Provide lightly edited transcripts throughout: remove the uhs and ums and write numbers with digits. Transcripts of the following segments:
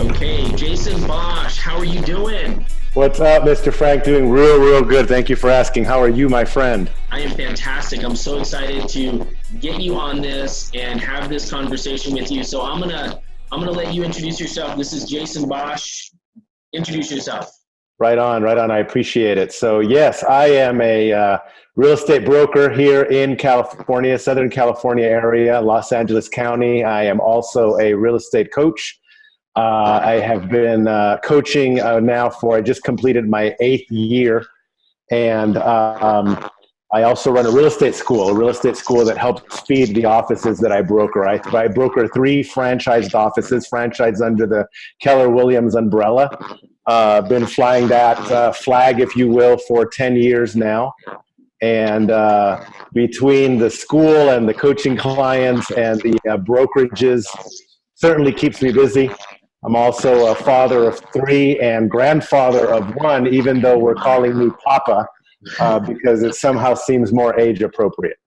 Okay, Jason Bosch, how are you doing? What's up, Mr. Frank? Doing real good. Thank you for asking. How are you, my friend? I am fantastic. I'm so excited to get you on this and have this conversation with you. So I'm gonna let you introduce yourself. This is Jason Bosch. Introduce yourself. Right on, right on. I appreciate it. So, yes, I am a real estate broker here in California, Southern California area, Los Angeles County. I am also a real estate coach. I have been coaching now I just completed my 8th year. And I also run a real estate school that helps feed the offices that I broker. I broker 3 franchised offices, franchised under the Keller Williams umbrella. Been flying that flag, if you will, for 10 years now. And between the school and the coaching clients and the brokerages, certainly keeps me busy. I'm also a father of 3 and grandfather of 1, even though we're calling me Papa, because it somehow seems more age appropriate.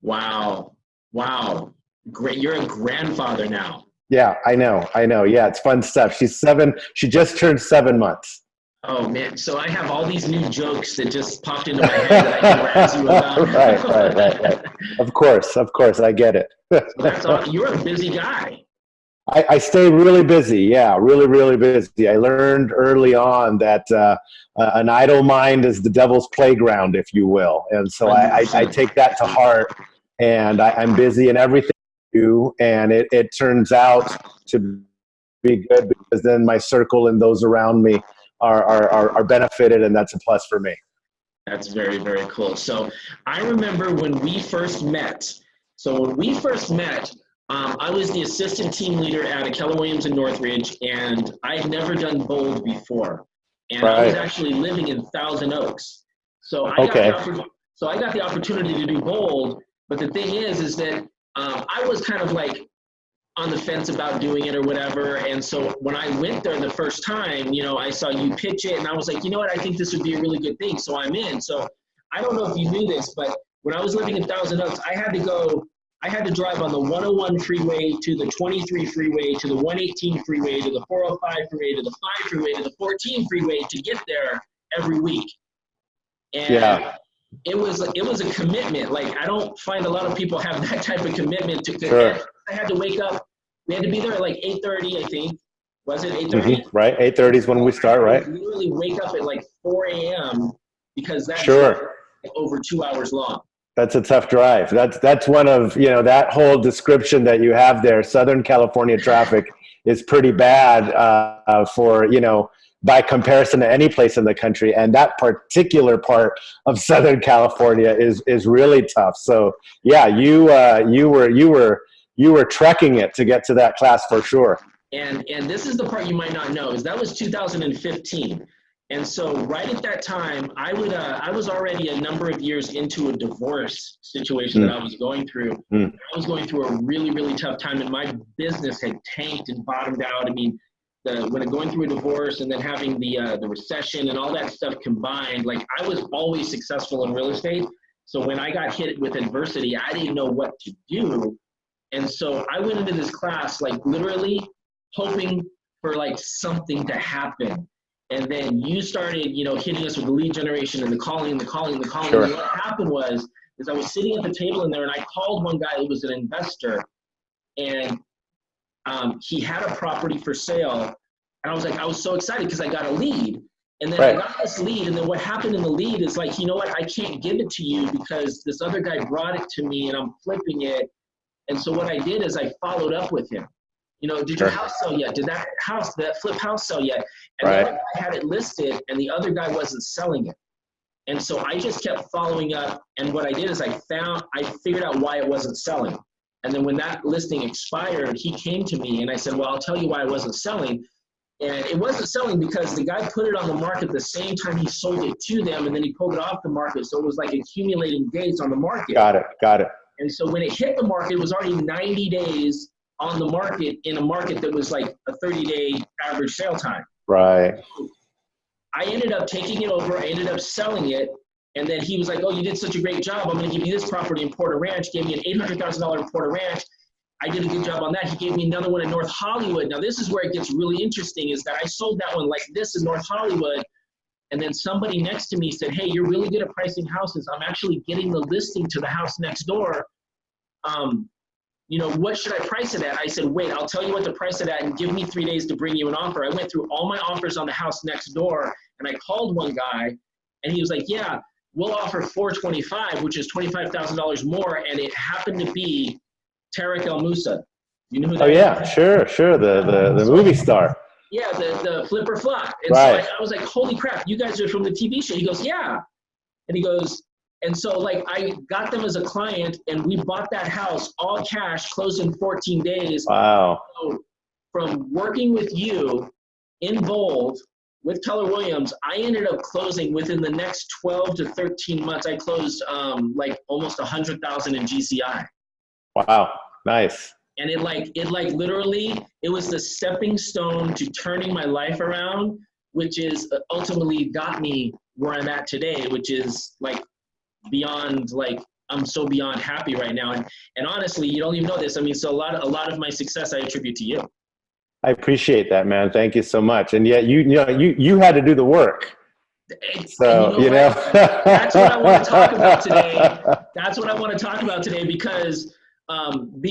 Wow. Wow. Great. You're a grandfather now. Yeah, I know. Yeah, it's fun stuff. She's 7. She just turned 7 months. Oh man. So I have all these new jokes that just popped into my head that I can razz you about. Right. Of course, I get it. That's all. You're a busy guy. I stay really busy. Yeah, really busy. I learned early on that an idle mind is the devil's playground, if you will. And so I take that to heart, and I'm busy in everything I do, and it turns out to be good because then my circle and those around me are benefited, and that's a plus for me. That's very cool. So I remember when we first met. I was the assistant team leader at a Keller Williams in Northridge, and I had never done Bold before. And I was actually living in Thousand Oaks. So I got the opportunity to do Bold, but the thing is that I was kind of like on the fence about doing it or whatever. And so when I went there the first time, I saw you pitch it, and I was like, you know what, I think this would be a really good thing. So I'm in. So I don't know if you knew this, but when I was living in Thousand Oaks, I had to drive on the 101 freeway to the 23 freeway to the 118 freeway to the 405 freeway to the 5 freeway to the 14 freeway to get there every week. And it was a commitment. Like, I don't find a lot of people have that type of commitment to. Sure. I had to wake up. We had to be there at like 8:30, I think. Was it 8:30? Mm-hmm. Right. 8:30 is when we start. Right. Literally wake up at like 4 a.m. because that's over 2 hours long. That's a tough drive. That's one of, that whole description that you have there. Southern California traffic is pretty bad for, by comparison to any place in the country. And that particular part of Southern California is really tough. So yeah, you were trekking it to get to that class for sure. And this is the part you might not know, is that was 2015. And so right at that time, I was already a number of years into a divorce situation that I was going through. I was going through a really tough time, and my business had tanked and bottomed out. I mean, when going through a divorce and then having the recession and all that stuff combined, like, I was always successful in real estate. So when I got hit with adversity, I didn't know what to do. And so I went into this class, like, literally hoping for like something to happen. And then you started, hitting us with the lead generation and the calling. Sure. And what happened was I was sitting at the table in there, and I called one guy who was an investor, and he had a property for sale. And I was so excited because I got a lead. And then I got this lead, and then what happened in the lead is like, you know what, I can't give it to you because this other guy brought it to me and I'm flipping it. And so what I did is I followed up with him. Did your house sell yet? Did that flip house sell yet? And the other guy had it listed, and the other guy wasn't selling it. And so I just kept following up. And what I did is I figured out why it wasn't selling. And then when that listing expired, he came to me and I said, well, I'll tell you why it wasn't selling. And it wasn't selling because the guy put it on the market the same time he sold it to them, and then he pulled it off the market. So it was like accumulating days on the market. Got it. And so when it hit the market, it was already 90 days on the market in a market that was like a 30-day average sale time. Right. I ended up taking it over. I ended up selling it. And then he was like, oh, you did such a great job. I'm going to give you this property in Porter Ranch. Gave me an $800,000 in Porter Ranch. I did a good job on that. He gave me another one in North Hollywood. Now, this is where it gets really interesting, is that I sold that one like this in North Hollywood. And then somebody next to me said, hey, you're really good at pricing houses. I'm actually getting the listing to the house next door. You know, what should I price it at? I said, wait, I'll tell you what to price it at and give me 3 days to bring you an offer. I went through all my offers on the house next door, and I called one guy, and he was like, yeah, we'll offer $425,000, which is $25,000 more. And it happened to be Tarek El Moussa. You know who that is? Yeah, sure. The movie star. Yeah, the flipper flop. And right. so I was like, holy crap, you guys are from the TV show. He goes, yeah. And he goes, and so like I got them as a client, and we bought that house all cash, closed in 14 days. Wow. So from working with you in Bold with Keller Williams, I ended up closing within the next 12 to 13 months. I closed like almost 100,000 in GCI. Wow, nice. And it literally, it was the stepping stone to turning my life around, which is ultimately got me where I'm at today, which is like beyond, like, I'm so beyond happy right now. And honestly, you don't even know this. I mean, so a lot of my success I attribute to you. I appreciate that, man. Thank you so much. And yet you had to do the work. So, you know. That's what I want to talk about today. That's what I want to talk about today, because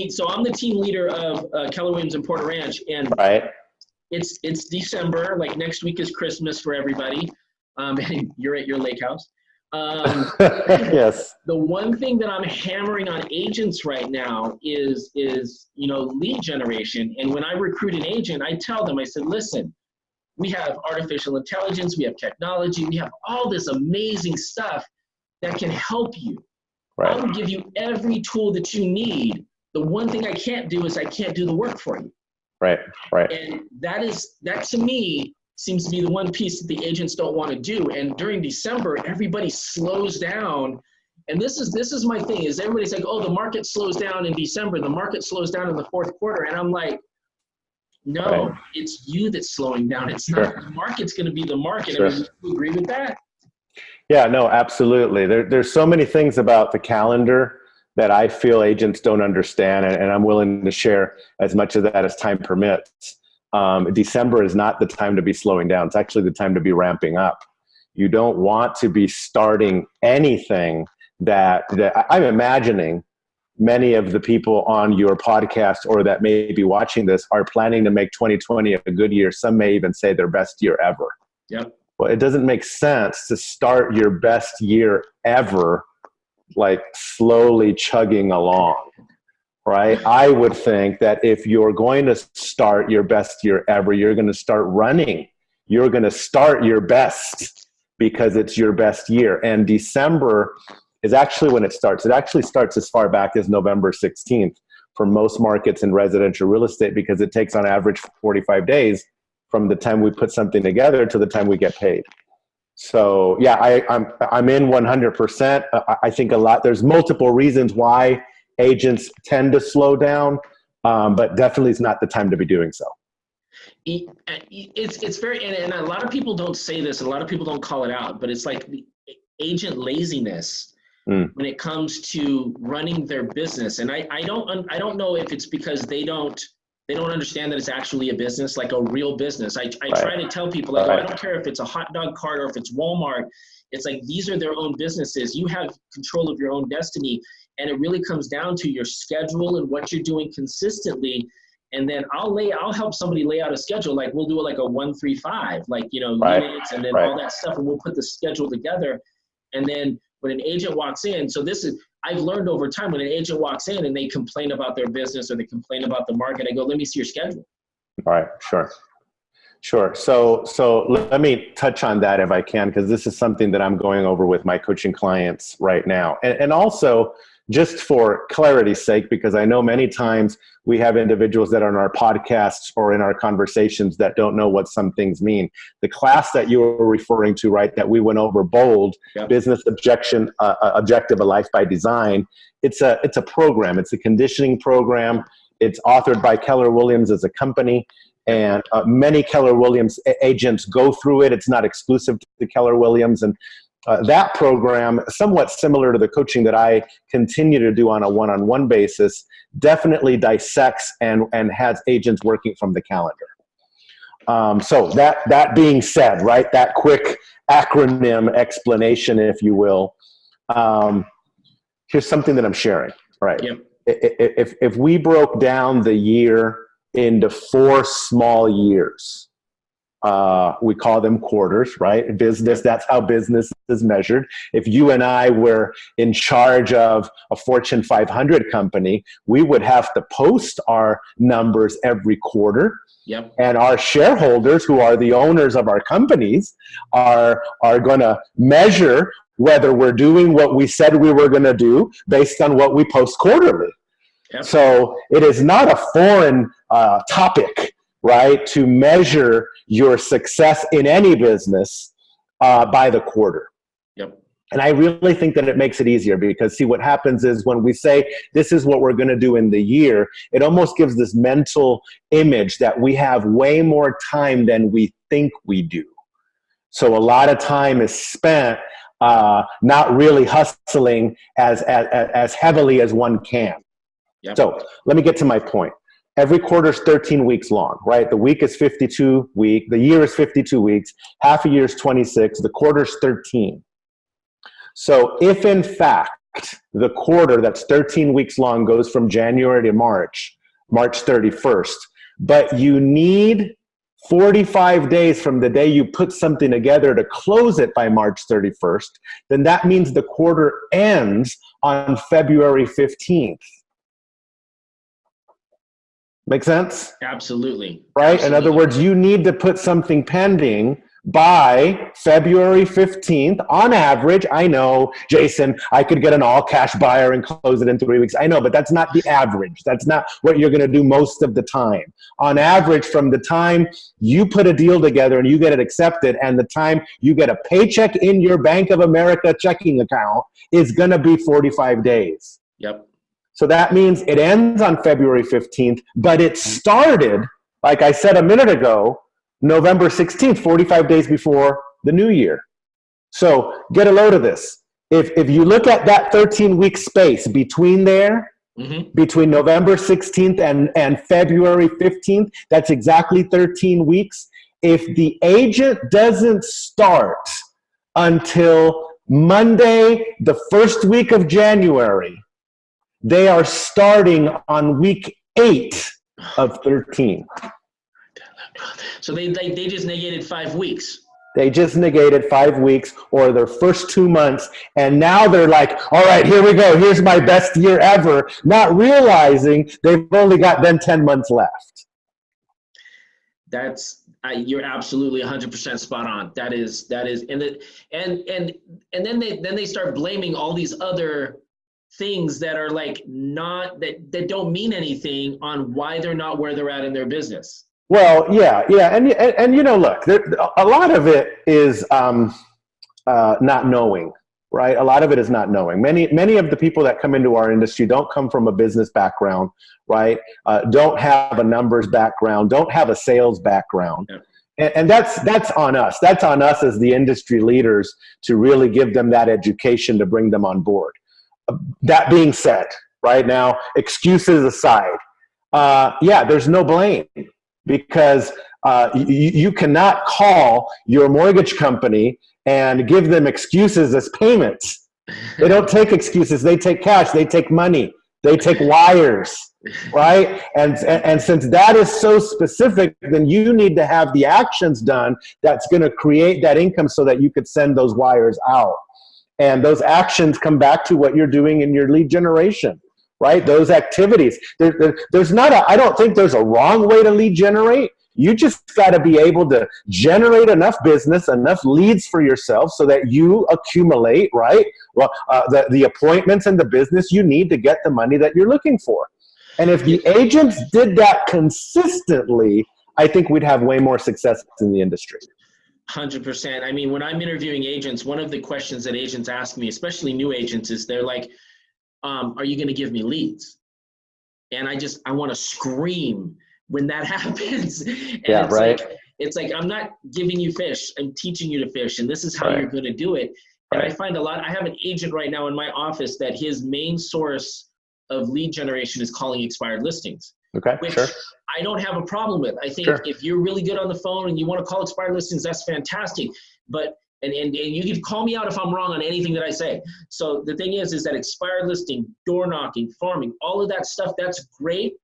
so I'm the team leader of Keller Williams in Porter Ranch, and right. It's December. Like next week is Christmas for everybody. And you're at your lake house. Yes. The one thing that I'm hammering on agents right now is lead generation. And when I recruit an agent, I tell them, I said, listen, we have artificial intelligence, we have technology, we have all this amazing stuff that can help you. Right. I will give you every tool that you need. The one thing I can't do is I can't do the work for you. Right. And that to me seems to be the one piece that the agents don't want to do. And during December, everybody slows down. And this is my thing, is everybody's like, oh, the market slows down in December, the market slows down in the fourth quarter. And I'm like, no, right. It's you that's slowing down. It's not the market's going to be the market. Sure. I mean, you agree with that? Yeah, no, absolutely. There's so many things about the calendar that I feel agents don't understand, and I'm willing to share as much of that as time permits. December is not the time to be slowing down. It's actually the time to be ramping up. You don't want to be starting anything that I'm imagining many of the people on your podcast or that may be watching this are planning to make 2020 a good year. Some may even say their best year ever. Yep. Well, it doesn't make sense to start your best year ever like slowly chugging along, right? I would think that if you're going to start your best year ever, you're going to start running. You're going to start your best because it's your best year. And December is actually when it starts. It actually starts as far back as November 16th for most markets in residential real estate, because it takes on average 45 days from the time we put something together to the time we get paid. So yeah, I'm in 100%. I think there's multiple reasons why agents tend to slow down, but definitely it's not the time to be doing so. It's very, and a lot of people don't say this, a lot of people don't call it out, but it's like the agent laziness when it comes to running their business. And I don't know if it's because they don't understand that it's actually a business, like a real business. I try to tell people, like, I don't care if it's a hot dog cart or if it's Walmart. It's like, these are their own businesses. You have control of your own destiny. And it really comes down to your schedule and what you're doing consistently. And then I'll help somebody lay out a schedule. Like we'll do it like a 1-3-5, like, units and then all that stuff. And we'll put the schedule together. And then when an agent walks in, I've learned over time, when an agent walks in and they complain about their business or they complain about the market, I go, let me see your schedule. All right, sure. So let me touch on that if I can, because this is something that I'm going over with my coaching clients right now. And also, just for clarity's sake, because I know many times we have individuals that are on our podcasts or in our conversations that don't know what some things mean. The class that you were referring to, right, that we went over, Bold, yep. Business Objective, A Life by Design, it's a program. It's a conditioning program. It's authored by Keller Williams as a company. And many Keller Williams agents go through it. It's not exclusive to Keller Williams. And That program, somewhat similar to the coaching that I continue to do on a one-on-one basis, definitely dissects and has agents working from the calendar. So that being said, right, that quick acronym explanation, if you will, here's something that I'm sharing, right? Yep. If we broke down the year into 4 small years, we call them quarters, right? Business, that's how business is measured. If you and I were in charge of a Fortune 500 company, we would have to post our numbers every quarter. Yep. And our shareholders, who are the owners of our companies, are going to measure whether we're doing what we said we were going to do based on what we post quarterly. Yep. So it is not a foreign topic, right, to measure your success in any business by the quarter. Yep. And I really think that it makes it easier because, see, what happens is when we say this is what we're going to do in the year, it almost gives this mental image that we have way more time than we think we do. So a lot of time is spent not really hustling as heavily as one can. Yep. So let me get to my point. Every quarter is 13 weeks long, right? The week is 52 weeks. The year is 52 weeks. Half a year is 26. The quarter is 13. So if in fact the quarter that's 13 weeks long goes from January to March 31st, but you need 45 days from the day you put something together to close it by March 31st, then that means the quarter ends on February 15th. Make sense? Absolutely. Right? Absolutely. In other words, you need to put something pending by February 15th. On average, I know, Jason, I could get an all-cash buyer and close it in 3 weeks. I know, but that's not the average. That's not what you're going to do most of the time. On average, from the time you put a deal together and you get it accepted and the time you get a paycheck in your Bank of America checking account is going to be 45 days. Yep. So that means it ends on February 15th, but it started, like I said a minute ago, November 16th, 45 days before the new year. So get a load of this. If you look at that 13-week space between there, between November 16th and February 15th, that's exactly 13 weeks. If the agent doesn't start until Monday, the first week of January, they are starting on week 8 of 13. So they just negated 5 weeks. They just negated 5 weeks or their first 2 months. And now they're like, all right, here we go. Here's my best year ever. Not realizing they've only got then 10 months left. You're absolutely 100% spot on. That is, and then they start blaming all these other things that are like that don't mean anything on why they're not where they're at in their business. Well, yeah, and you know, look, a lot of it is not knowing, right? A lot of it is not knowing. Many of the people that come into our industry don't come from a business background, right? Don't have a numbers background, don't have a sales background. Yeah. And that's on us. That's on us as the industry leaders to really give them that education to bring them on board. That being said, right now, excuses aside, there's no blame. Because you cannot call your mortgage company and give them excuses as payments. They don't take excuses. They take cash. They take money. They take wires, right? And since that is so specific, then you need to have the actions done that's going to create that income so that you could send those wires out. And those actions come back to what you're doing in your lead generation. Right? Those activities. There's not I don't think there's a wrong way to lead generate. You just got to be able to generate enough business, enough leads for yourself so that you accumulate, right? Well, the appointments and the business you need to get the money that you're looking for. And if the agents did that consistently, I think we'd have way more success in the industry. 100%. I mean, when I'm interviewing agents, one of the questions that agents ask me, especially new agents, is they're like, are you going to give me leads? And I want to scream when that happens. And yeah, right. It's like, I'm not giving you fish. I'm teaching you to fish. And this is how you're going to do it. And I find I have an agent right now in my office that his main source of lead generation is calling expired listings. Okay, which sure. I don't have a problem with. I think Sure. if you're really good on the phone and you want to call expired listings, that's fantastic. But and you can call me out if I'm wrong on anything that I say. So the thing is that expired listing, door knocking, farming, all of that stuff, that's great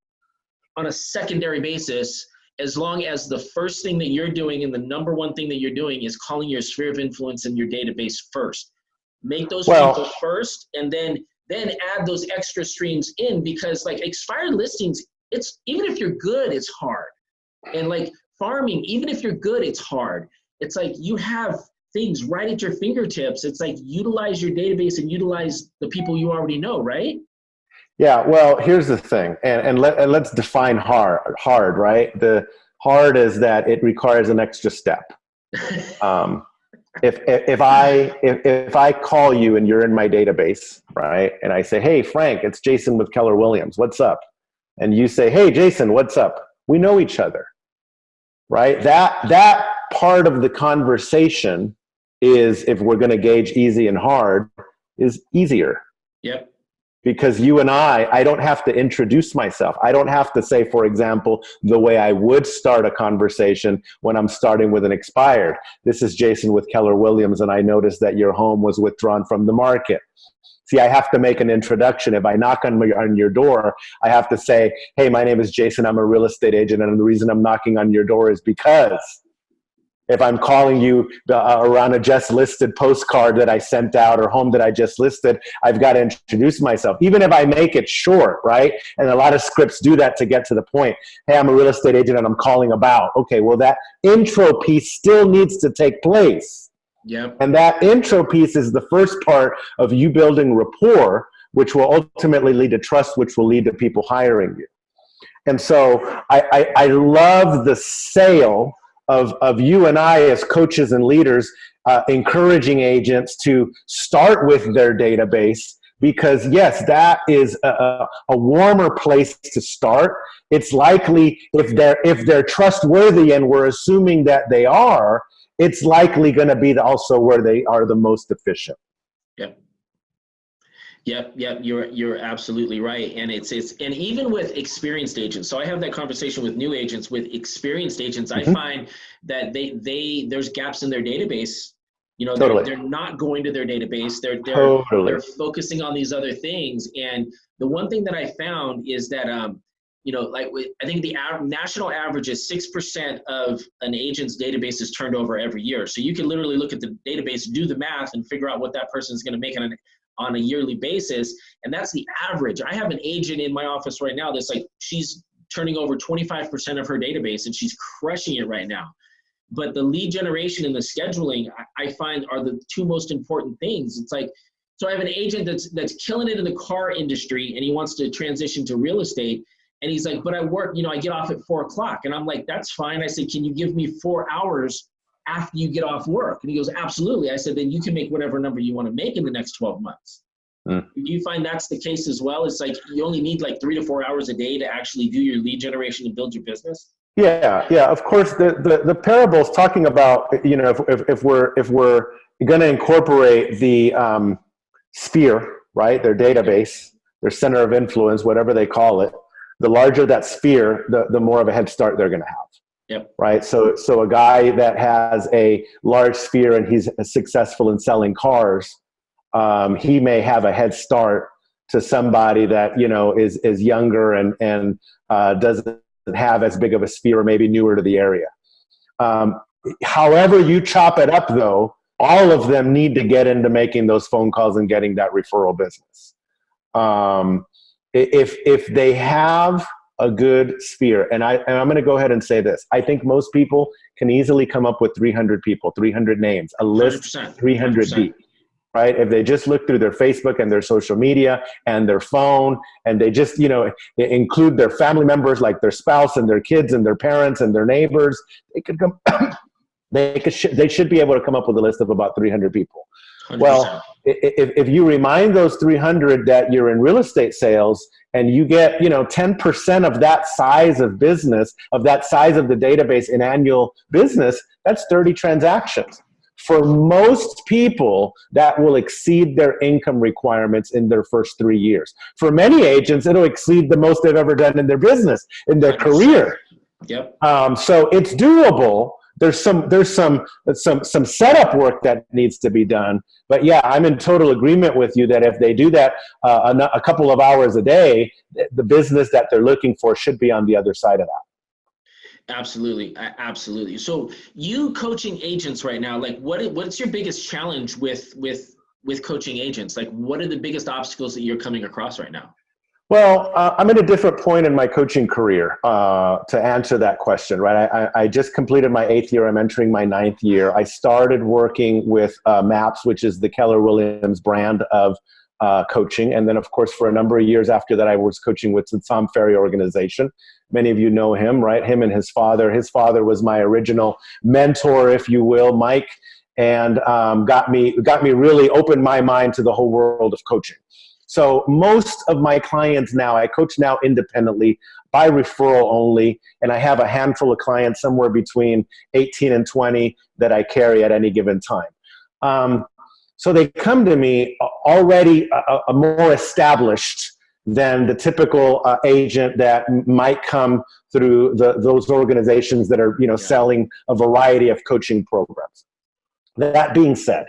on a secondary basis, as long as the first thing that you're doing and the number one thing that you're doing is calling your sphere of influence in your database first. Make those people first, and then add those extra streams in, because like expired listings, it's even if you're good, it's hard. And like farming, even if you're good, it's hard. It's like you have things right at your fingertips. It's like utilize your database and utilize the people you already know, right? Yeah, well, here's the thing, and let's define hard, right? The hard is that it requires an extra step. If I call you and you're in my database, right, and I say, hey, Frank, it's Jason with Keller Williams, what's up? And you say, hey, Jason, what's up? We know each other, right? That part of the conversation is, if we're going to gauge easy and hard, is easier. Yep. Because you and I don't have to introduce myself. I don't have to say, for example, the way I would start a conversation when I'm starting with an expired. This is Jason with Keller Williams, and I noticed that your home was withdrawn from the market. See, I have to make an introduction. If I knock on your door, I have to say, hey, my name is Jason. I'm a real estate agent, and the reason I'm knocking on your door is because. If I'm calling you around a just listed postcard that I sent out or home that I just listed, I've got to introduce myself, even if I make it short, right? And a lot of scripts do that to get to the point. Hey, I'm a real estate agent and I'm calling about. Okay, well, that intro piece still needs to take place. Yep. And that intro piece is the first part of you building rapport, which will ultimately lead to trust, which will lead to people hiring you. And so I love the sale of you and I as coaches and leaders, encouraging agents to start with their database, because yes, that is a warmer place to start. It's likely if they're trustworthy, and we're assuming that they are, it's likely going to be also where they are the most efficient. Yep. You're absolutely right. And it's and even with experienced agents. So I have that conversation with new agents. With experienced agents, I find that there's gaps in their database. You know, they're not going to their database. They're focusing on these other things. And the one thing that I found is that I think the national average is 6% of an agent's database is turned over every year. So you can literally look at the database, do the math, and figure out what that person is going to make on a yearly basis. And that's the average. I have an agent in my office right now that's like, she's turning over 25% of her database and she's crushing it right now. But the lead generation and the scheduling, I find, are the two most important things. It's like, so I have an agent that's killing it in the car industry and he wants to transition to real estate. And he's like, but I work, I get off at 4:00. And I'm like, that's fine. I said, can you give me 4 hours after you get off work? And he goes, absolutely. I said, then you can make whatever number you want to make in the next 12 months. Do you find that's the case as well? It's like you only need like 3 to 4 hours a day to actually do your lead generation and build your business? Yeah. Of course, the parable is talking about, if we're going to incorporate the sphere, right, their database, their center of influence, whatever they call it, the larger that sphere, the more of a head start they're going to have. Yep. Right. So a guy that has a large sphere and he's successful in selling cars, he may have a head start to somebody that, is younger and doesn't have as big of a sphere, or maybe newer to the area. However you chop it up, though, all of them need to get into making those phone calls and getting that referral business. If they have a good sphere, and I'm going to go ahead and say this, I think most people can easily come up with 300 people, 300 names, a list 300 deep, right? If they just look through their Facebook and their social media and their phone, and they just, include their family members, like their spouse and their kids and their parents and their neighbors, they could come, they should be able to come up with a list of about 300 people. 100%. Well, if you remind those 300 that you're in real estate sales, and you get 10% of that size of business, of that size of the database in annual business, that's 30 transactions. For most people, that will exceed their income requirements in their first 3 years. For many agents, it'll exceed the most they've ever done in their business, in their 100%. career. Yep. So it's doable. There's some setup work that needs to be done. But yeah, I'm in total agreement with you that if they do that a couple of hours a day, the business that they're looking for should be on the other side of that. Absolutely. Absolutely. So you coaching agents right now, like what's your biggest challenge with coaching agents? Like what are the biggest obstacles that you're coming across right now? Well, I'm at a different point in my coaching career to answer that question, right? I just completed my 8th year. I'm entering my 9th year. I started working with MAPS, which is the Keller Williams brand of coaching. And then, of course, for a number of years after that, I was coaching with the Tom Ferry organization. Many of you know him, right? Him and his father. His father was my original mentor, if you will, Mike, and got me really opened my mind to the whole world of coaching. So most of my clients now, I coach now independently by referral only, and I have a handful of clients, somewhere between 18 and 20, that I carry at any given time. So they come to me already more established than the typical agent that might come through those organizations that are selling a variety of coaching programs. That being said,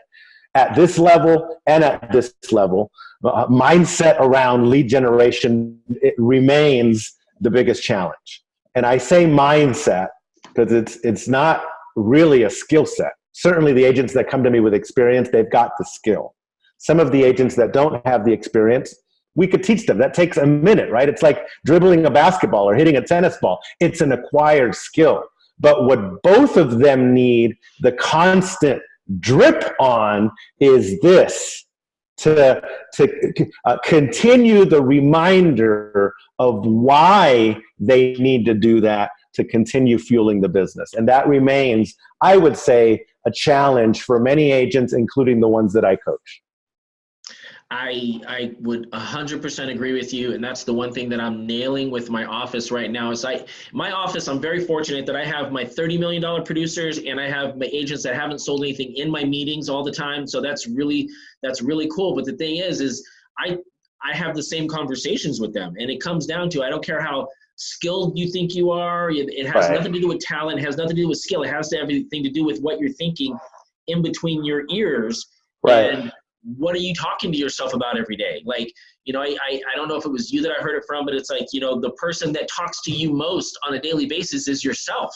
at this level and at this level, mindset around lead generation, it remains the biggest challenge. And I say mindset because it's not really a skill set. Certainly the agents that come to me with experience, they've got the skill. Some of the agents that don't have the experience, we could teach them. That takes a minute, right? It's like dribbling a basketball or hitting a tennis ball. It's an acquired skill. But what both of them need the constant drip on is this, to continue the reminder of why they need to do that to continue fueling the business. And that remains, I would say, a challenge for many agents, including the ones that I coach. I would 100% agree with you. And that's the one thing that I'm nailing with my office right now is my office, I'm very fortunate that I have my $30 million producers and I have my agents that haven't sold anything in my meetings all the time. So that's really cool. But the thing is I have the same conversations with them, and it comes down to, I don't care how skilled you think you are. It has nothing to do with talent. It has nothing to do with skill. It has everything to do with what you're thinking in between your ears. Right. And what are you talking to yourself about every day? Like, I don't know if it was you that I heard it from, but it's like, the person that talks to you most on a daily basis is yourself.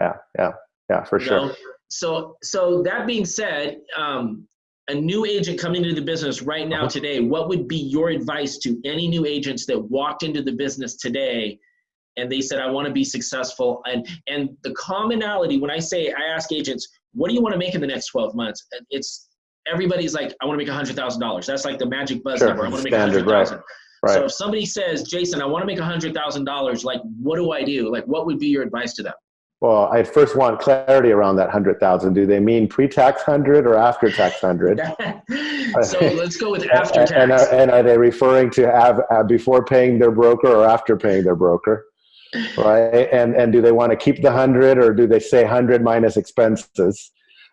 Yeah, for sure. So that being said, a new agent coming into the business right now today, what would be your advice to any new agents that walked into the business today and they said, I want to be successful? And the commonality, when I ask agents, what do you want to make in the next 12 months? Everybody's like, I want to make $100,000. That's like the magic buzz number. I want to make $100,000. Right. So if somebody says, Jason, I want to make $100,000, like, what do I do? Like, what would be your advice to them? Well, I first want clarity around that 100,000. Do they mean pre-tax 100 or after-tax 100? So let's go with after-tax. And are they referring to have before paying their broker or after paying their broker? Right. And do they want to keep the 100, or do they say 100 minus expenses?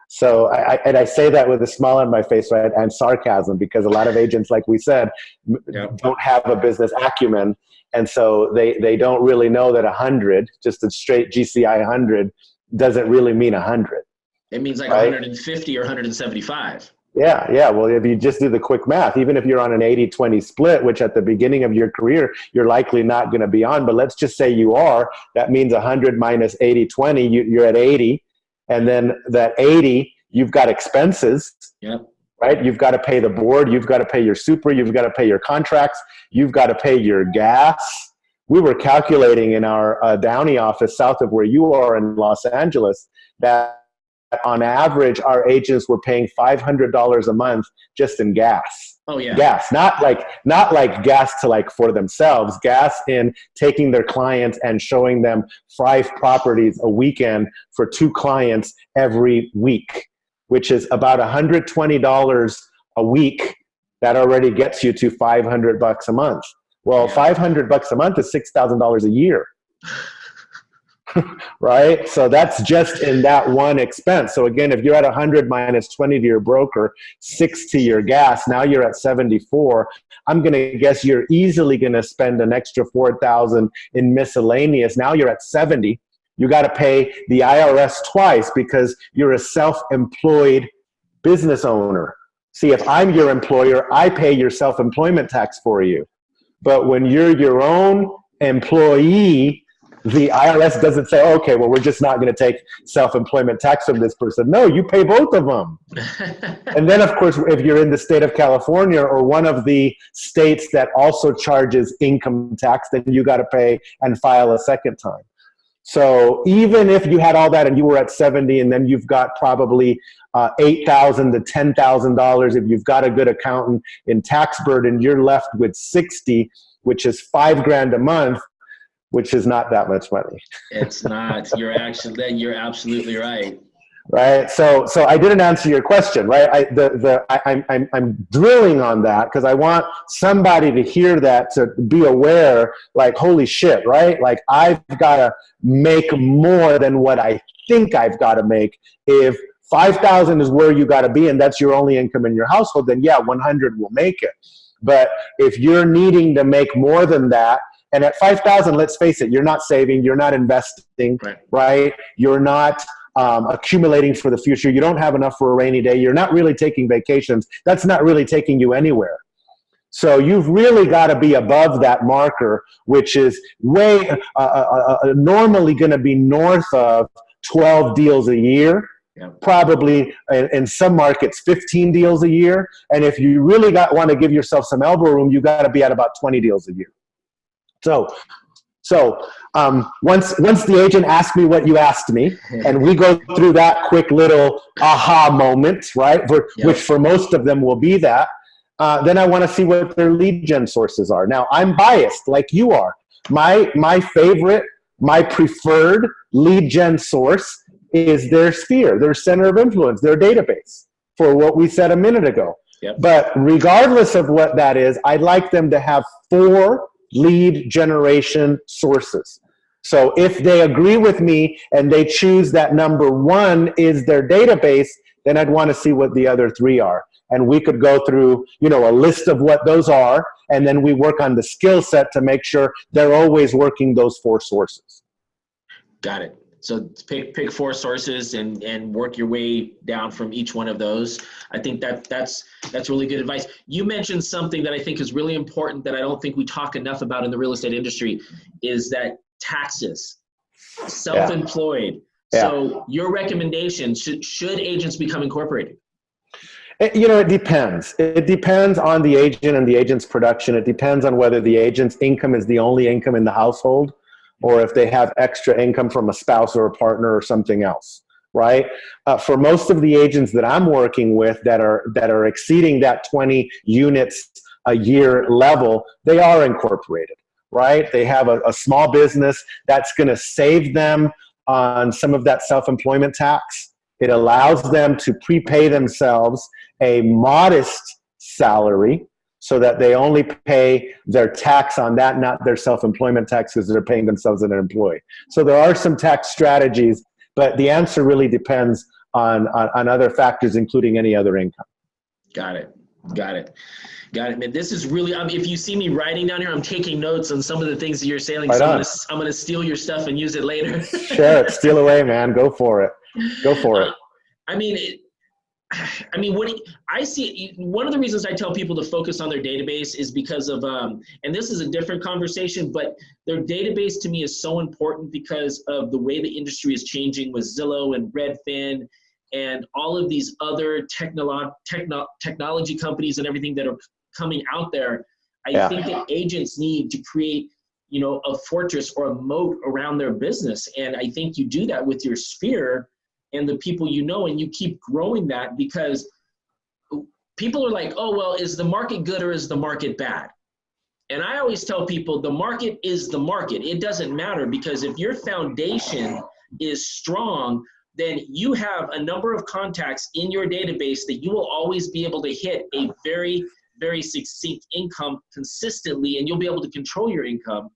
So I say that with a smile on my face, right, and sarcasm, because a lot of agents, like we said, don't have a business acumen. And so they don't really know that 100, just a straight GCI 100, doesn't really mean 100. It means like 150 or 175. Yeah. Well, if you just do the quick math, even if you're on an 80-20 split, which at the beginning of your career, you're likely not going to be on, but let's just say you are, that means 100 minus 80-20, you're at 80. And then that 80, you've got expenses, right? You've got to pay the board. You've got to pay your super. You've got to pay your contracts. You've got to pay your gas. We were calculating in our Downey office south of where you are in Los Angeles that on average, our agents were paying $500 a month just in gas. Oh yeah. Gas, not like gas to like for themselves, gas in taking their clients and showing them 5 properties a weekend for 2 clients every week, which is about $120 a week. That already gets you to $500 a month. Well, $500 a month is $6,000 a year. right? So that's just in that one expense. So again, if you're at 100 minus 20 to your broker, 6 to your gas, now you're at 74. I'm going to guess you're easily going to spend an extra 4,000 in miscellaneous. Now you're at 70. You got to pay the IRS twice because you're a self-employed business owner. See, if I'm your employer, I pay your self-employment tax for you. But when you're your own employee, the IRS doesn't say, okay, well, we're just not going to take self-employment tax from this person. No, you pay both of them. And then, of course, if you're in the state of California or one of the states that also charges income tax, then you got to pay and file a second time. So even if you had all that and you were at 70, and then you've got probably $8,000 to $10,000, if you've got a good accountant in tax burden, you're left with 60, which is $5,000 a month, which is not that much money. It's not. You're absolutely right. Right. So I didn't answer your question, right? I'm drilling on that because I want somebody to hear that, to be aware, like, holy shit, right? Like, I've got to make more than what I think I've got to make. If 5,000 is where you got to be and that's your only income in your household, then yeah, 100 will make it. But if you're needing to make more than that, and at 5,000, let's face it, you're not saving, you're not investing, right? You're not accumulating for the future. You don't have enough for a rainy day. You're not really taking vacations. That's not really taking you anywhere. So you've really got to be above that marker, which is way normally going to be north of 12 deals a year. Yeah. Probably in some markets 15 deals a year. And if you really want to give yourself some elbow room, you got to be at about 20 deals a year. So once the agent asked me what you asked me, and we go through that quick little aha moment, right, which for most of them will be that, then I want to see what their lead gen sources are. Now, I'm biased like you are. My favorite, my preferred lead gen source is their sphere, their center of influence, their database, for what we said a minute ago. Yep. But regardless of what that is, I'd like them to have 4 lead generation sources. So if they agree with me and they choose that number 1 is their database, then I'd want to see what the other 3 are. And we could go through, a list of what those are, and then we work on the skill set to make sure they're always working those 4 sources. Got it. So pick 4 sources and work your way down from each one of those. I think that's really good advice. You mentioned something that I think is really important that I don't think we talk enough about in the real estate industry, is that taxes, self-employed. Yeah. So your recommendation, should agents become incorporated? It depends. It depends on the agent and the agent's production. It depends on whether the agent's income is the only income in the household, or if they have extra income from a spouse or a partner or something else, right? For most of the agents that I'm working with that are exceeding that 20 units a year level, they are incorporated, right? They have a small business that's going to save them on some of that self-employment tax. It allows them to prepay themselves a modest salary, so that they only pay their tax on that, not their self-employment tax, because they're paying themselves as an employee. So there are some tax strategies, but the answer really depends on other factors, including any other income. Got it. Man, this is really, if you see me writing down here, I'm taking notes on some of the things that you're saying. Right, so I'm going to steal your stuff and use it later. Sure, steal away, man. Go for it. I see, one of the reasons I tell people to focus on their database is because of, and this is a different conversation, but their database to me is so important because of the way the industry is changing with Zillow and Redfin and all of these other technology companies and everything that are coming out there. I think that agents need to create, a fortress or a moat around their business. And I think you do that with your sphere and the people and you keep growing that, because people are like, oh, well, is the market good or is the market bad? And I always tell people the market is the market. It doesn't matter, because if your foundation is strong, then you have a number of contacts in your database that you will always be able to hit a very, very succinct income consistently, and you'll be able to control your income.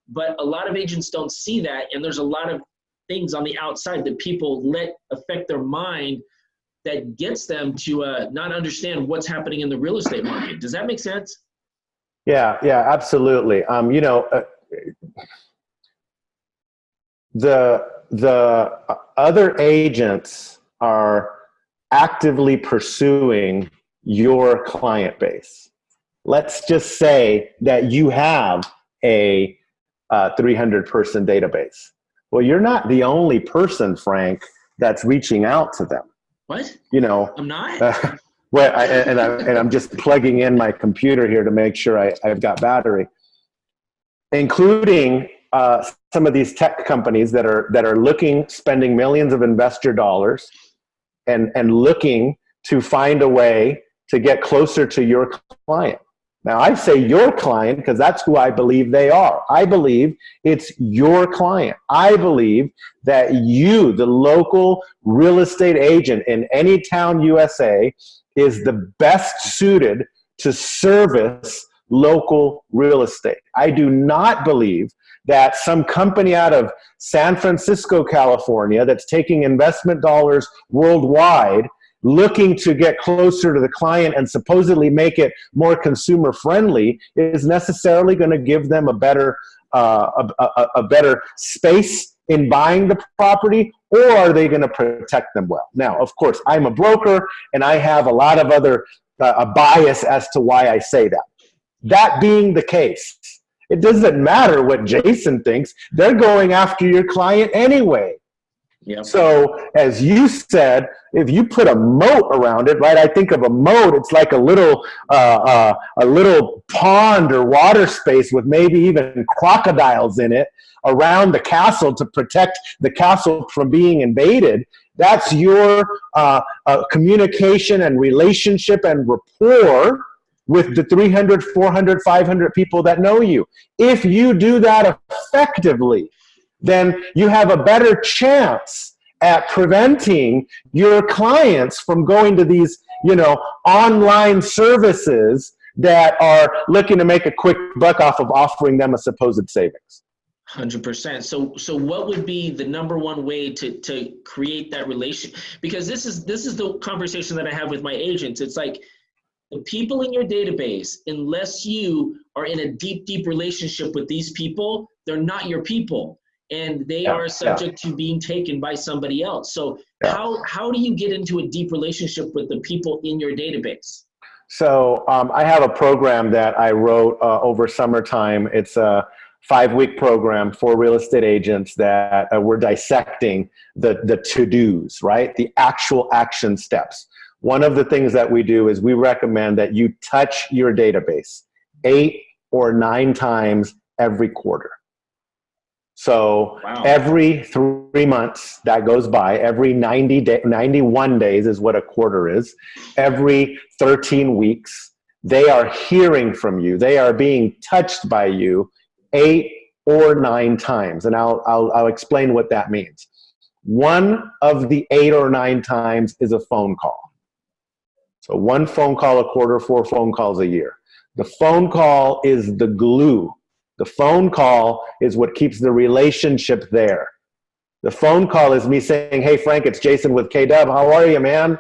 But a lot of agents don't see that, and there's a lot of things on the outside that people let affect their mind that gets them to not understand what's happening in the real estate market. Does that make sense? Yeah, absolutely. The other agents are actively pursuing your client base. Let's just say that you have a 300-person database. Well, you're not the only person, Frank, that's reaching out to them. What? I'm not? Well, I'm just plugging in my computer here to make sure I've got battery, including some of these tech companies that are spending millions of investor dollars and looking to find a way to get closer to your client. Now, I say your client because that's who I believe they are. I believe it's your client. I believe that you, the local real estate agent in any town USA, is the best suited to service local real estate. I do not believe that some company out of San Francisco, California, that's taking investment dollars worldwide, looking to get closer to the client and supposedly make it more consumer friendly, is necessarily going to give them a better space in buying the property, or are they going to protect them well? Now, of course, I'm a broker and I have a lot of other a bias as to why I say that. That being the case, it doesn't matter what Jason thinks. They're going after your client anyway. Yep. So as you said, if you put a moat around it, right? I think of a moat, it's like a little pond or water space with maybe even crocodiles in it around the castle to protect the castle from being invaded. That's your communication and relationship and rapport with the 300, 400, 500 people that know you. If you do that effectively, then you have a better chance at preventing your clients from going to these, online services that are looking to make a quick buck off of offering them a supposed savings. 100%. So what would be the number one way to create that relation? Because this is the conversation that I have with my agents. It's like the people in your database, unless you are in a deep relationship with these people, they're not your people. And they are subject to being taken by somebody else. So how do you get into a deep relationship with the people in your database? So I have a program that I wrote over summertime. It's a 5-week program for real estate agents that we're dissecting the to-dos, right? The actual action steps. One of the things that we do is we recommend that you touch your database 8 or 9 times every quarter. So every 3 months that goes by, every 91 days is what a quarter is, every 13 weeks, they are hearing from you. They are being touched by you 8 or 9 times. And I'll explain what that means. One of the 8 or 9 times is a phone call. So 1 phone call a quarter, 4 phone calls a year. The phone call is the glue. The phone call is what keeps the relationship there. The phone call is me saying, hey, Frank, it's Jason with K-Dub. How are you, man?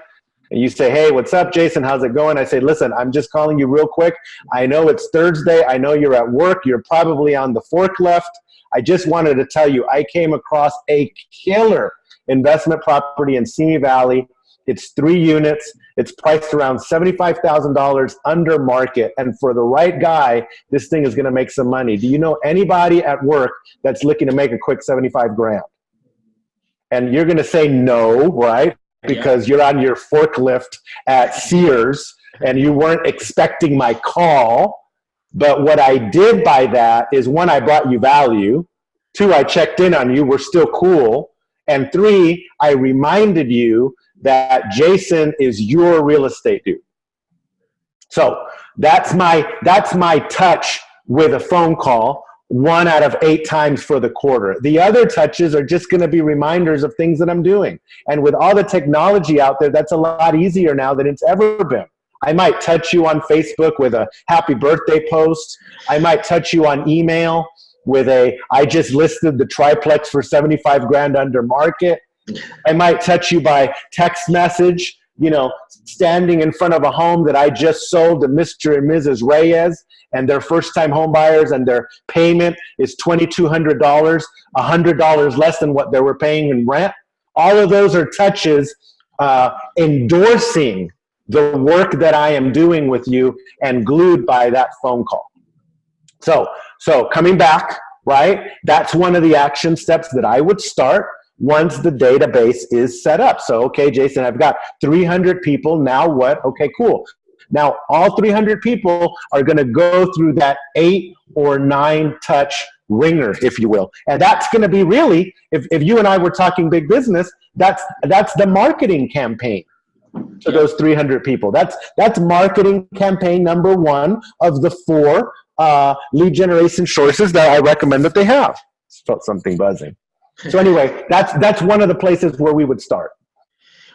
And you say, hey, what's up, Jason? How's it going? I say, listen, I'm just calling you real quick. I know it's Thursday. I know you're at work. You're probably on the forklift. I just wanted to tell you, I came across a killer investment property in Simi Valley. It's 3 units. It's priced around $75,000 under market. And for the right guy, this thing is going to make some money. Do you know anybody at work that's looking to make a quick 75 grand? And you're going to say no, right? Because you're on your forklift at Sears and you weren't expecting my call. But what I did by that is, 1, I brought you value. 2, I checked in on you. We're still cool. And 3, I reminded you that Jason is your real estate dude. So that's my touch with a phone call, 1 out of 8 times for the quarter. The other touches are just going to be reminders of things that I'm doing. And with all the technology out there, that's a lot easier now than it's ever been. I might touch you on Facebook with a happy birthday post. I might touch you on email with I just listed the triplex for 75 grand under market. I might touch you by text message, standing in front of a home that I just sold to Mr. and Mrs. Reyes, and they're first-time home buyers, and their payment is $2,200, $100 less than what they were paying in rent. All of those are touches endorsing the work that I am doing with you and glued by that phone call. So coming back, right? That's one of the action steps that I would start once the database is set up. So, okay, Jason, I've got 300 people. Now what? Okay, cool. Now all 300 people are going to go through that 8 or 9 touch ringer, if you will. And that's going to be really, if you and I were talking big business, that's the marketing campaign to those 300 people. That's marketing campaign number 1 of the 4 lead generation sources that I recommend that they have. Felt something buzzing. So anyway, that's one of the places where we would start.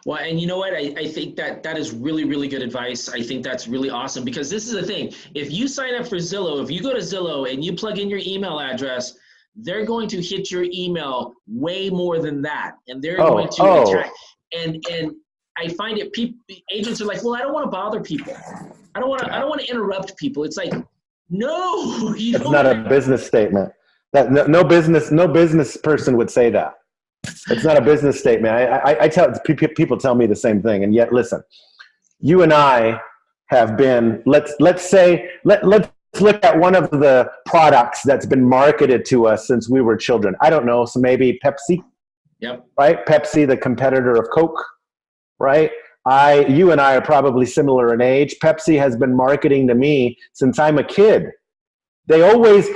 Well, and you know what? I think that is really, really good advice. I think that's really awesome, because this is the thing. If you sign up for Zillow, if you go to Zillow and you plug in your email address, they're going to hit your email way more than that. And they're going to attack. And I find it, agents are like, well, I don't want to bother people. I don't want to interrupt people. It's like, no. It's not a business statement. That no business person would say that. It's not a business statement. I tell people tell me the same thing, and yet listen, you and I have been. Let's look at one of the products that's been marketed to us since we were children. I don't know, so maybe Pepsi. Yep. Right, Pepsi, the competitor of Coke. Right. You and I are probably similar in age. Pepsi has been marketing to me since I'm a kid. They always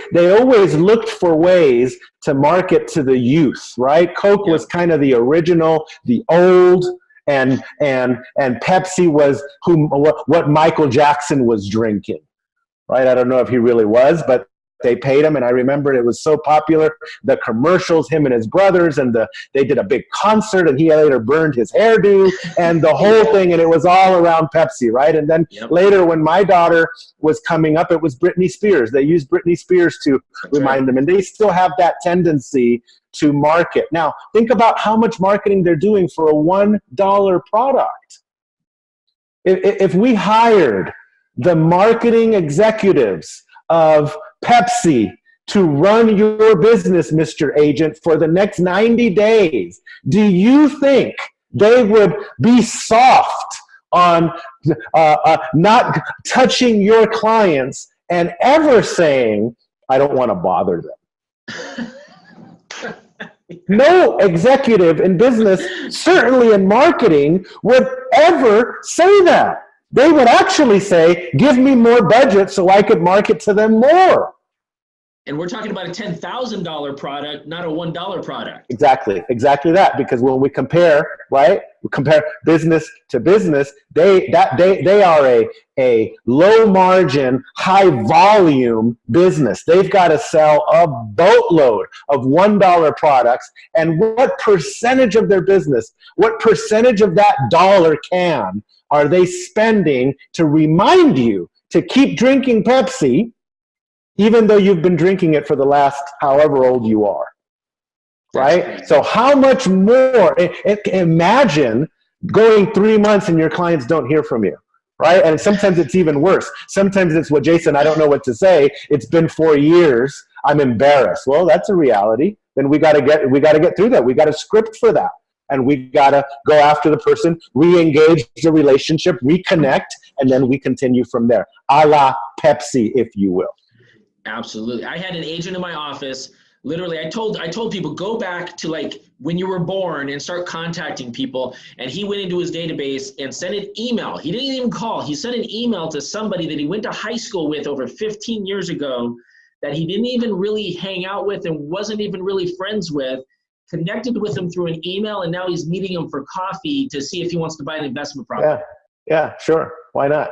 looked for ways to market to the youth, right? Coke was kind of the original, the old, and Pepsi was what Michael Jackson was drinking, right? I don't know if he really was, but they paid him, and I remember it was so popular. The commercials, him and his brothers, and they did a big concert, and he later burned his hairdo, and the whole thing, and it was all around Pepsi, right? And then later, when my daughter was coming up, it was Britney Spears. They used Britney Spears to remind them, and they still have that tendency to market. Now, think about how much marketing they're doing for a $1 product. If we hired the marketing executives of Pepsi to run your business, Mr. Agent, for the next 90 days, do you think they would be soft on not touching your clients and ever saying, I don't want to bother them? No executive in business, certainly in marketing, would ever say that. They would actually say, give me more budget so I could market to them more. And we're talking about a $10,000 product, not a $1 product. Exactly that. Because when we compare, right, we compare business to business, they are a low margin, high volume business. They've got to sell a boatload of $1 products. And what percentage of their business, what percentage of that dollar can are they spending to remind you to keep drinking Pepsi, even though you've been drinking it for the last however old you are, right? So how much more, imagine going 3 months and your clients don't hear from you, right? And sometimes it's even worse. Sometimes it's what, Jason, I don't know what to say. It's been 4 years. I'm embarrassed. Well, that's a reality. Then we got to get through that. We got a script for that. And we got to go after the person, re-engage the relationship, reconnect, and then we continue from there. A la Pepsi, if you will. Absolutely. I had an agent in my office. Literally, I told people, go back to like when you were born and start contacting people. And he went into his database and sent an email. He didn't even call. He sent an email to somebody that he went to high school with over 15 years ago that he didn't even really hang out with and wasn't even really friends with, connected with him through an email, and now he's meeting him for coffee to see if he wants to buy an investment property. Yeah, sure. Why not?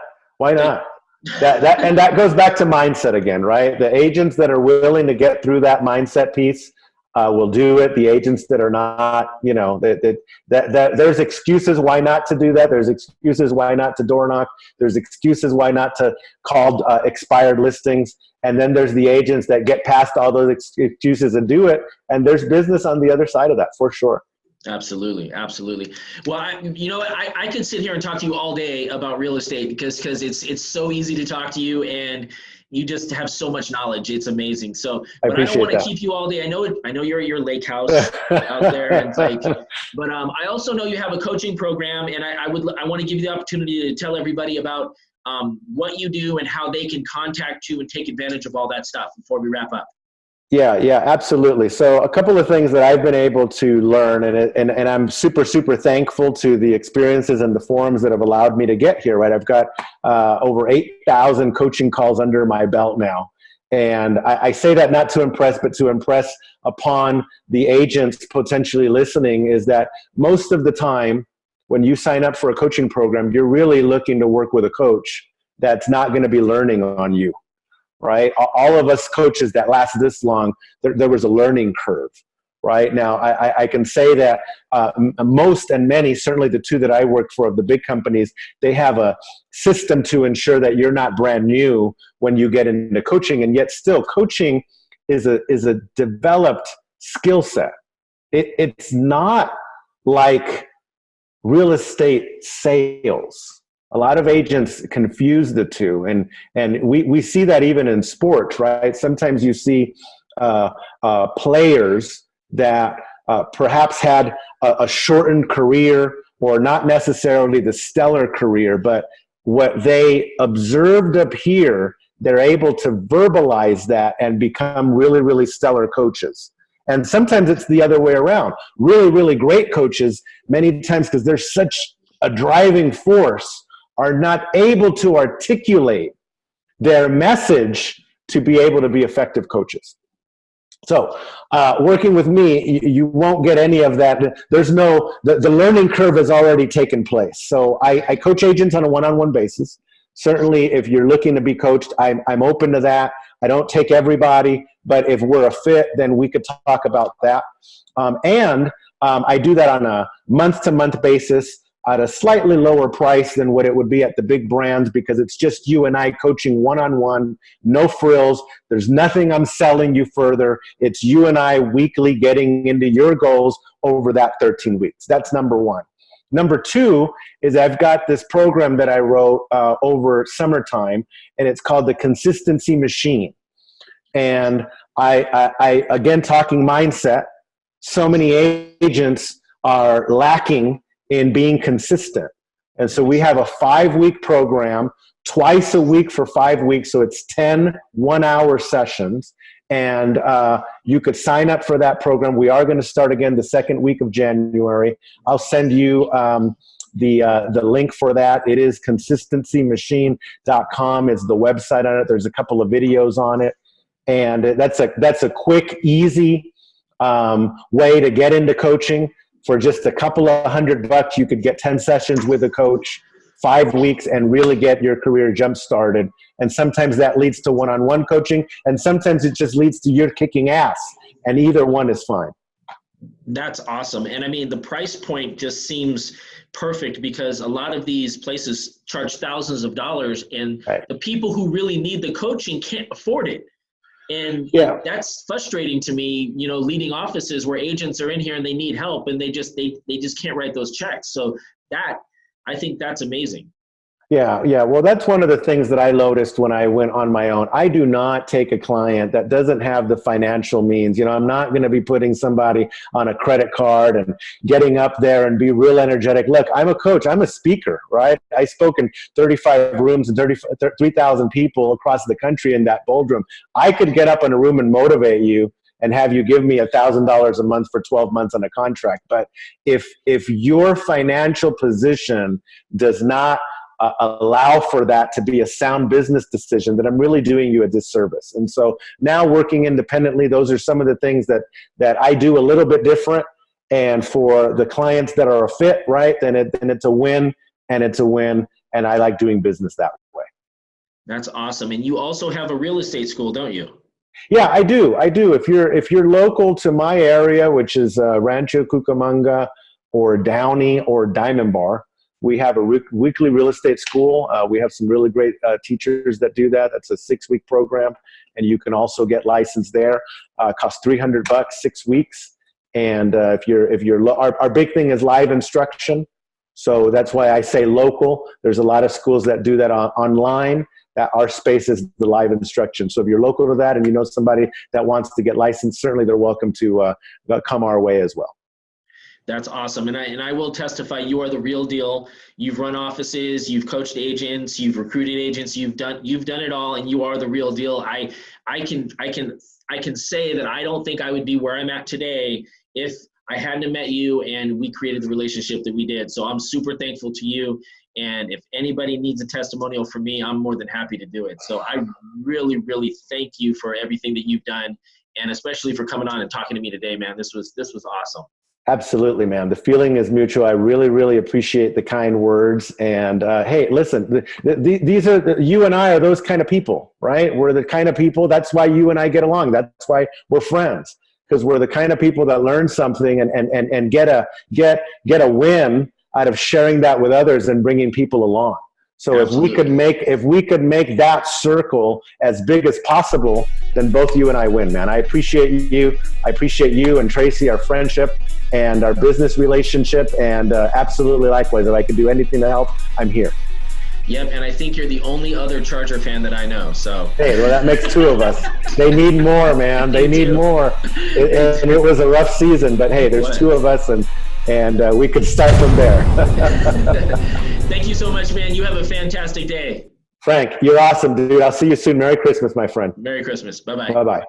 That goes back to mindset again, right? The agents that are willing to get through that mindset piece, will do it. The agents that are not, you know, that there's excuses why not to do that. There's excuses why not to door knock. There's excuses why not to call expired listings. And then there's the agents that get past all those excuses and do it. And there's business on the other side of that, for sure. Absolutely. Absolutely. Well, I could sit here and talk to you all day about real estate because it's so easy to talk to you, and you just have so much knowledge. It's amazing. So, but I don't want to keep you all day. I know you're at your lake house out there, and but I also know you have a coaching program, and I want to give you the opportunity to tell everybody about what you do and how they can contact you and take advantage of all that stuff before we wrap up. Yeah, absolutely. So a couple of things that I've been able to learn, and I'm super, super thankful to the experiences and the forums that have allowed me to get here, right? I've got over 8,000 coaching calls under my belt now. And I say that not to impress, but to impress upon the agents potentially listening, is that most of the time when you sign up for a coaching program, you're really looking to work with a coach that's not going to be learning on you. Right? All of us coaches that last this long, there was a learning curve. Right? Now, I can say that most and many, certainly the two that I worked for of the big companies, they have a system to ensure that you're not brand new when you get into coaching. And yet still, coaching is a developed skill set. It's not like real estate sales. A lot of agents confuse the two, and we see that even in sports, right? Sometimes you see players that perhaps had a shortened career, or not necessarily the stellar career, but what they observed up here, they're able to verbalize that and become really, really stellar coaches. And sometimes it's the other way around. Really, really great coaches, many times because they're such a driving force, are not able to articulate their message to be able to be effective coaches. So working with me, you won't get any of that. There's no, the learning curve has already taken place. So I coach agents on a one-on-one basis. Certainly, if you're looking to be coached, I'm open to that. I don't take everybody, but if we're a fit, then we could talk about that. I do that on a month-to-month basis at a slightly lower price than what it would be at the big brands, because it's just you and I coaching one-on-one, no frills. There's nothing I'm selling you further. It's you and I weekly getting into your goals over that 13 weeks. That's number one. Number two is I've got this program that I wrote over summertime, and it's called the Consistency Machine. And I again, talking mindset, so many agents are lacking in being consistent. And so we have a 5-week program, twice a week for 5 weeks. So it's 10 one-hour sessions. And you could sign up for that program. We are going to start again the second week of January. I'll send you the link for that. It is consistencymachine.com is the website on it. There's a couple of videos on it. And that's a quick, easy way to get into coaching. For just a couple of $100, you could get 10 sessions with a coach, 5 weeks, and really get your career jump started. And sometimes that leads to one-on-one coaching, and sometimes it just leads to you're kicking ass, and either one is fine. That's awesome. And I mean, the price point just seems perfect, because a lot of these places charge thousands of dollars, and the people who really need the coaching can't afford it. And that's frustrating to me, leading offices where agents are in here and they need help, and they just can't write those checks. So I think that's amazing. Yeah. Well, that's one of the things that I noticed when I went on my own. I do not take a client that doesn't have the financial means. I'm not going to be putting somebody on a credit card and getting up there and be real energetic. Look, I'm a coach. I'm a speaker, right? I spoke in 35 rooms and 3,000 people across the country in that boardroom. I could get up in a room and motivate you and have you give me $1,000 a month for 12 months on a contract. But if your financial position does not allow for that to be a sound business decision, that I'm really doing you a disservice. And so now, working independently, those are some of the things that I do a little bit different. And for the clients that are a fit, right, then it's a win, and it's a win. And I like doing business that way. That's awesome. And you also have a real estate school, don't you? Yeah, I do. I do. If you're local to my area, which is Rancho Cucamonga or Downey or Diamond Bar, we have a weekly real estate school. We have some really great teachers that do that. That's a 6-week program, and you can also get licensed there. Costs $300, 6 weeks. And our big thing is live instruction. So that's why I say local. There's a lot of schools that do that online. That our space is the live instruction. So if you're local to that and you know somebody that wants to get licensed, certainly they're welcome to come our way as well. That's awesome. And I will testify, you are the real deal. You've run offices, you've coached agents, you've recruited agents, you've done it all, and you are the real deal. I can say that I don't think I would be where I'm at today if I hadn't met you and we created the relationship that we did. So I'm super thankful to you. And if anybody needs a testimonial from me, I'm more than happy to do it. So I really, really thank you for everything that you've done, and especially for coming on and talking to me today, man. This was awesome. Absolutely, man. The feeling is mutual. I really, really appreciate the kind words. And hey, listen, you and I are those kind of people, right? We're the kind of people. That's why you and I get along. That's why we're friends, because we're the kind of people that learn something and get a win out of sharing that with others and bringing people along. So Absolutely. if we could make that circle as big as possible, then both you and I win, man. I appreciate you. I appreciate you and Tracy, our friendship and our business relationship. And absolutely likewise, if I can do anything to help, I'm here. Yep, and I think you're the only other Charger fan that I know. So hey, well, that makes 2 of us. They need more, man. They need more. And it was a rough season, but hey, there's 2 of us, and we could start from there. Thank you so much, man. You have a fantastic day. Frank, you're awesome, dude. I'll see you soon. Merry Christmas, my friend. Merry Christmas. Bye-bye. Bye-bye.